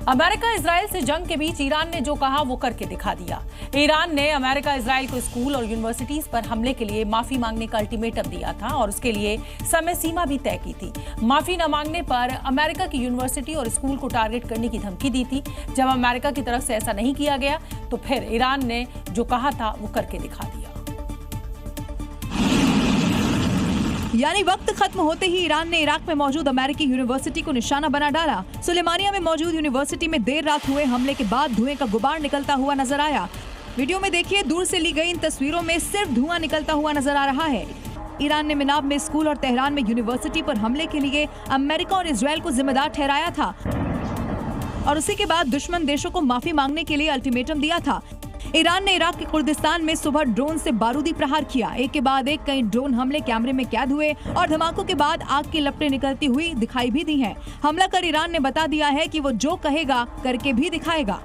America Israel से जंग के बीच ईरान ने जो कहा वो करके दिखा दिया। ईरान ने अमेरिका इजराइल को स्कूल और यूनिवर्सिटीज पर हमले के लिए माफी मांगने का अल्टीमेटम दिया था और उसके लिए समय सीमा भी तय की थी। माफी न मांगने पर अमेरिका की यूनिवर्सिटी और स्कूल को टारगेट करने की धमकी दी थी। जब अमेरिका की तरफ से ऐसा नहीं किया गया तो फिर ईरान ने जो कहा था वो करके दिखा दिया। यानी वक्त खत्म होते ही ईरान ने इराक में मौजूद अमेरिकी यूनिवर्सिटी को निशाना बना डाला। सुलेमानिया में मौजूद यूनिवर्सिटी में देर रात हुए हमले के बाद धुएं का गुबार निकलता हुआ नजर आया। वीडियो में देखिए, दूर से ली गई इन तस्वीरों में सिर्फ धुआं निकलता हुआ नजर आ रहा है। ईरान ने मिनाब में स्कूल और तेहरान में यूनिवर्सिटी पर हमले के लिए अमेरिका और इजराइल को जिम्मेदार ठहराया था और उसी के बाद दुश्मन देशों को माफी मांगने के लिए अल्टीमेटम दिया था। ईरान ने इराक के कुर्दिस्तान में सुबह ड्रोन से बारूदी प्रहार किया। एक के बाद एक कई ड्रोन हमले कैमरे में कैद हुए और धमाकों के बाद आग की लपटें निकलती हुई दिखाई भी दी हैं। हमला कर ईरान ने बता दिया है कि वो जो कहेगा करके भी दिखाएगा।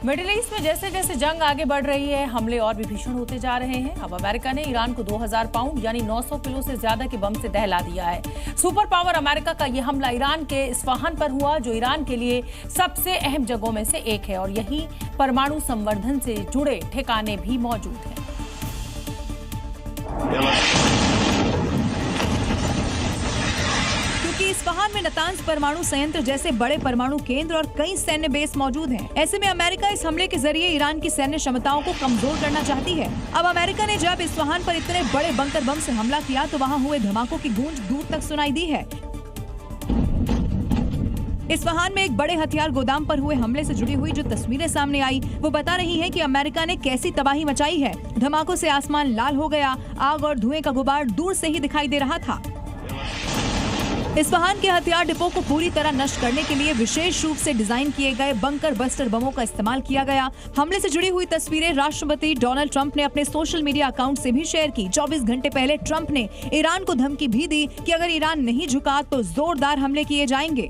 मिडिल ईस्ट में जैसे जैसे जंग आगे बढ़ रही है, हमले और भी भीषण होते जा रहे हैं। अब अमेरिका ने ईरान को 2000 पाउंड यानी 900 किलो से ज्यादा के बम से दहला दिया है। सुपर पावर अमेरिका का यह हमला ईरान के इस्फहान पर हुआ, जो ईरान के लिए सबसे अहम जगहों में से एक है और यही परमाणु संवर्धन से जुड़े ठिकाने भी मौजूद हैं। क्योंकि इस्फहान में नतांज परमाणु संयंत्र जैसे बड़े परमाणु केंद्र और कई सैन्य बेस मौजूद हैं। ऐसे में अमेरिका इस हमले के जरिए ईरान की सैन्य क्षमताओं को कमजोर करना चाहती है। अब अमेरिका ने जब इस्फहान पर इतने बड़े बंकर बम से हमला किया तो वहां हुए धमाकों की गूंज दूर तक सुनाई दी है। इस्फहान में एक बड़े हथियार गोदाम पर हुए हमले से जुड़ी हुई जो तस्वीरें सामने आई वो बता रही हैं कि अमेरिका ने कैसी तबाही मचाई है। धमाकों से आसमान लाल हो गया, आग और धुएं का गुबार दूर से ही दिखाई दे रहा था। इस्फहान के हथियार डिपो को पूरी तरह नष्ट करने के लिए विशेष रूप से डिजाइन किए गए बंकर बस्टर बमों का इस्तेमाल किया गया। हमले से जुड़ी हुई तस्वीरें राष्ट्रपति डोनाल्ड ट्रंप ने अपने सोशल मीडिया अकाउंट से भी शेयर की। 24 घंटे पहले ट्रंप ने ईरान को धमकी भी दी कि अगर ईरान नहीं झुका तो जोरदार हमले किए जाएंगे।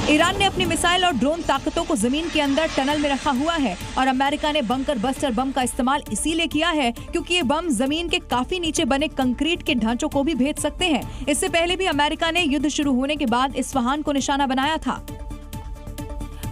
ईरान ने अपनी मिसाइल और ड्रोन ताकतों को जमीन के अंदर टनल में रखा हुआ है और अमेरिका ने बंकर बस्टर बम का इस्तेमाल इसीलिए किया है क्योंकि ये बम जमीन के काफी नीचे बने कंक्रीट के ढांचों को भी भेद सकते हैं। इससे पहले भी अमेरिका ने युद्ध शुरू होने के बाद इस्फहान को निशाना बनाया था।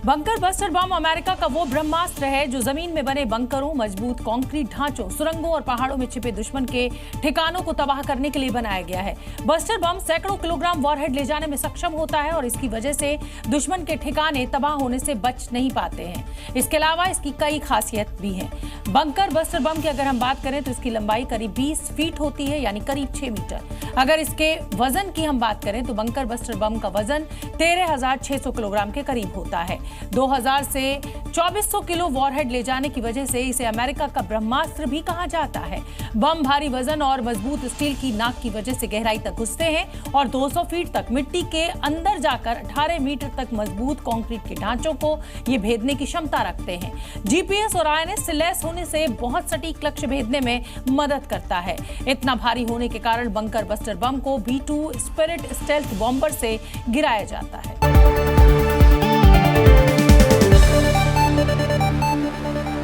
बंकर बस्टर बम अमेरिका का वो ब्रह्मास्त्र है जो जमीन में बने बंकरों, मजबूत कंक्रीट ढांचों, सुरंगों और पहाड़ों में छिपे दुश्मन के ठिकानों को तबाह करने के लिए बनाया गया है। बस्टर बम सैकड़ों किलोग्राम वॉरहेड ले जाने में सक्षम होता है और इसकी वजह से दुश्मन के ठिकाने तबाह होने से बच नहीं पाते हैं। इसके अलावा इसकी कई खासियत भी हैं। बंकर बस्टर बम की अगर हम बात करें तो इसकी लंबाई करीब 20 फीट होती है यानी करीब 6 मीटर। अगर इसके वजन की हम बात करें तो बंकर बस्टर बम का वजन 13,600 किलोग्राम के करीब होता है। 2000 से 2400 किलो वॉरहेड ले जाने की वजह से इसे अमेरिका का ब्रह्मास्त्र भी कहा जाता है। बम भारी वजन और मजबूत स्टील की नाक की वजह से गहराई तक घुसते हैं और 200 फीट तक मिट्टी के अंदर जाकर 18 मीटर तक मजबूत कंक्रीट के ढांचों को ये भेदने की क्षमता रखते हैं। जीपीएस और आईएनएस से लैस होने से बहुत सटीक लक्ष्य भेदने में मदद करता है। इतना भारी होने के कारण बंकर बस्टर बम को B2 स्पिरिट स्टेल्थ बॉम्बर से गिराया जाता है।